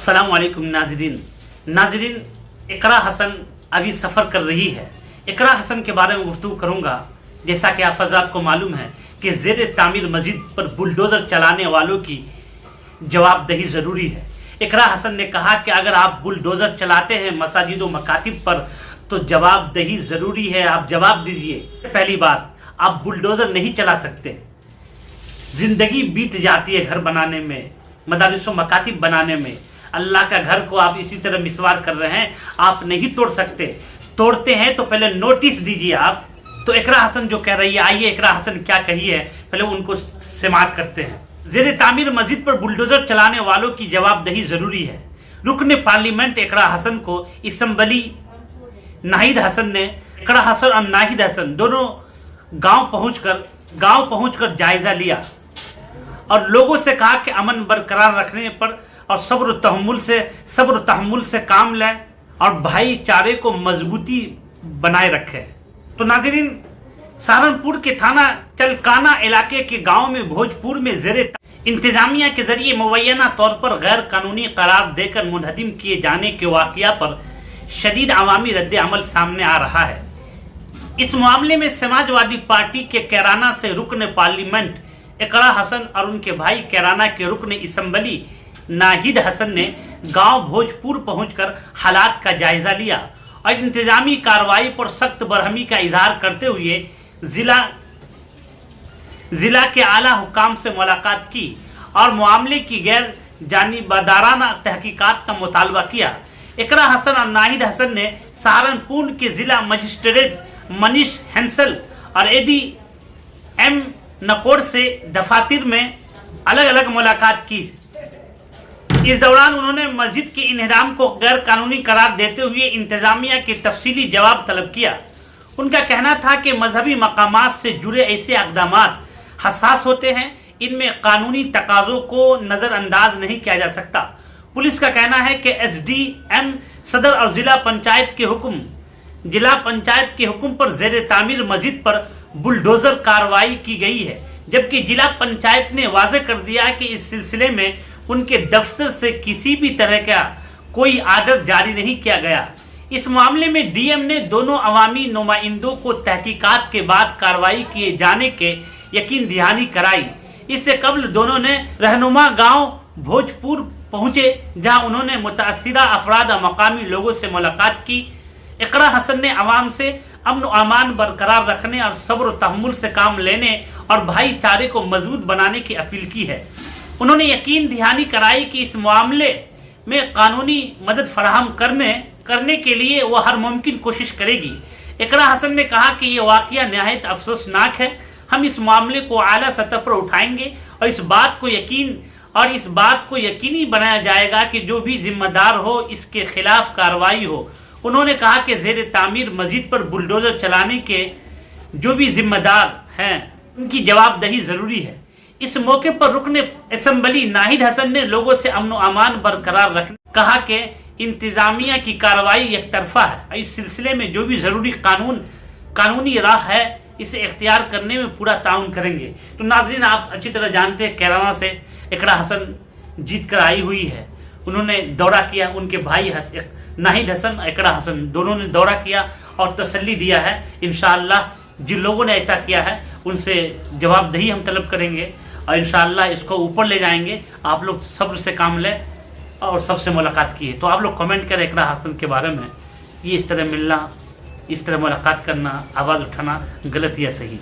अस्सलाम वालेकुम नाज़रीन, इकरा हसन अभी सफ़र कर रही है। इकरा हसन के बारे में गुफ्तगू करूँगा। जैसा कि आप हज़रात को मालूम है कि ज़ेर तामीर मस्जिद पर बुलडोज़र चलाने वालों की जवाबदेही ज़रूरी है। इकरा हसन ने कहा कि अगर आप बुलडोज़र चलाते हैं मसाजिद व मकातिब पर तो जवाबदेही ज़रूरी है, आप जवाब दीजिए। पहली बात, आप बुलडोज़र नहीं चला सकते। ज़िंदगी बीत जाती है घर बनाने में, मदारिस व मकातिब बनाने में। अल्लाह का घर को आप इसी तरह मिसवार कर रहे हैं, आप नहीं तोड़ सकते। तोड़ते हैं तो पहले नोटिस दीजिए आप। तो इकरा हसन जो कह रही है, आइए इकरा हसन क्या कही है पहले उनको समाअत करते हैं। ज़ेर तामीर मस्जिद पर बुलडोज़र चलाने वालों की जवाबदेही ज़रूरी है। रुकन पार्लियामेंट इकरा हसन को असम्बली नाहिद हसन ने, इकरा हसन और नाहिद हसन दोनों गांव पहुंचकर जायजा लिया और लोगों से कहा कि अमन बरकरार रखने पर और सब्र तहम्मुल से काम लें और भाईचारे को मजबूती बनाए रखें। तो नाज़रीन, सहारनपुर के थाना चलकाना इलाके के गांव में भोजपुर में ज़ेर इंतजामिया के जरिए मुबैना तौर पर गैर कानूनी करार देकर मुनहदिम किए जाने के वाक़या पर शदीद अवामी रद्द अमल सामने आ रहा है। इस मामले में समाजवादी पार्टी के कैराना से रुकन पार्लियामेंट इकरा हसन और उनके भाई कैराना के रुकन असम्बली नाहिद हसन ने गांव भोजपुर पहुंचकर हालात का जायजा लिया और इंतजामी कार्रवाई पर सख्त बरहमी का इजहार करते हुए जिला के आला हुकाम से मुलाकात की और मामले की गैर जानिबदाराना तहकीकात का मुतालबा किया। इकरा हसन और नाहिद हसन ने सहारनपुर के जिला मजिस्ट्रेट मनीष हंसल और ADM नकोर से दफातर में अलग अलग मुलाकात की। इस दौरान उन्होंने मस्जिद के इन्हराम को गैर कानूनी करार देते हुए इंतजामिया के तफसीली जवाब तलब किया। उनका कहना था कि मजहबी मकामात से जुड़े ऐसे इक़दामात हसास होते हैं, इनमें कानूनी तकाज़ों को नज़रअंदाज नहीं किया जा सकता। पुलिस का कहना है कि SDM सदर और जिला पंचायत के हुक्म पर ज़ेर तामीर मस्जिद पर बुलडोज़र कार्रवाई की गई है, जबकि जिला पंचायत ने वाज़ेह कर दिया कि इस सिलसिले में उनके दफ्तर से किसी भी तरह का कोई आर्डर जारी नहीं किया गया। इस मामले में DM ने दोनों अवामी नुमाइंदों को तहकीकात के बाद कार्रवाई किए जाने के यकीन दहानी कराई। इससे कबल दोनों ने रहनुमा गांव भोजपुर पहुंचे, जहां उन्होंने मुतासिरा अफराद और मकामी लोगों से मुलाकात की। इकरा हसन ने अवाम से अमन अमान बरकरार रखने और सब्र तहम्मुल से काम लेने और भाईचारे को मजबूत बनाने की अपील की है। उन्होंने यकीन दहानी कराई कि इस मामले में कानूनी मदद फराहम करने के लिए वह हर मुमकिन कोशिश करेगी। इकरा हसन ने कहा कि यह वाक़या निहायत अफसोसनाक है। हम इस मामले को आला सतह पर उठाएंगे और इस बात को यकीनी बनाया जाएगा कि जो भी जिम्मेदार हो इसके खिलाफ कार्रवाई हो। उन्होंने कहा कि ज़ेर तामीर मस्जिद पर बुलडोज़र चलाने के जो भी जिम्मेदार हैं उनकी जवाबदेही ज़रूरी है। इस मौके पर रुकन असम्बली नाहिद हसन ने लोगों से अमन अमान बरकरार रखने कहा कि इंतजामिया की कार्रवाई एक तरफा है। इस सिलसिले में जो भी ज़रूरी कानूनी राह है इसे इख्तियार करने में पूरा ताउन करेंगे। तो नाज़रीन, आप अच्छी तरह जानते हैं कैराना से इकरा हसन जीत कर आई हुई है। उन्होंने दौरा किया, उनके भाई नाहिद हसन इकरा हसन दोनों ने दौरा किया और तसल्ली दिया है। इंशाअल्लाह जिन लोगों ने ऐसा किया है उनसे जवाबदेही हम तलब करेंगे और इंशाअल्लाह इसको ऊपर ले जाएंगे। आप लोग सब्र से काम लें और सबसे मुलाकात किए। तो आप लोग कमेंट करें इकरा हसन के बारे में, ये इस तरह मिलना, इस तरह मुलाकात करना, आवाज़ उठाना गलत या सही।